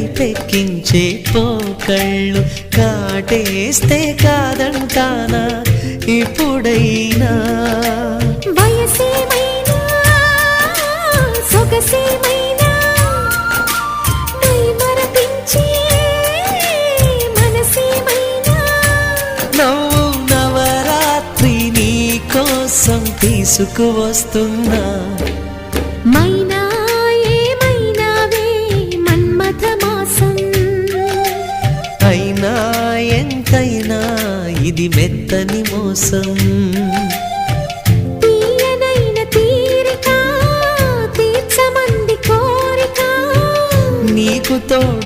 కైపెక్కించే పోకళ్ళు కాటేస్తే కాదంటానా ఇప్పుడైనా వయసేమైనా సొగసేమైనా మరపించే మనసేమైనా నవ్వు నవరాత్రి నీ కోసం తీసుకువస్తున్నా మైనా ఏమైనావే మన్మథ మాసం అయినా ఎంతైనా ఇది మెత్తని మోసం తీయనైన తీరిక తీర్చమంది కోరిక నీకు తోడు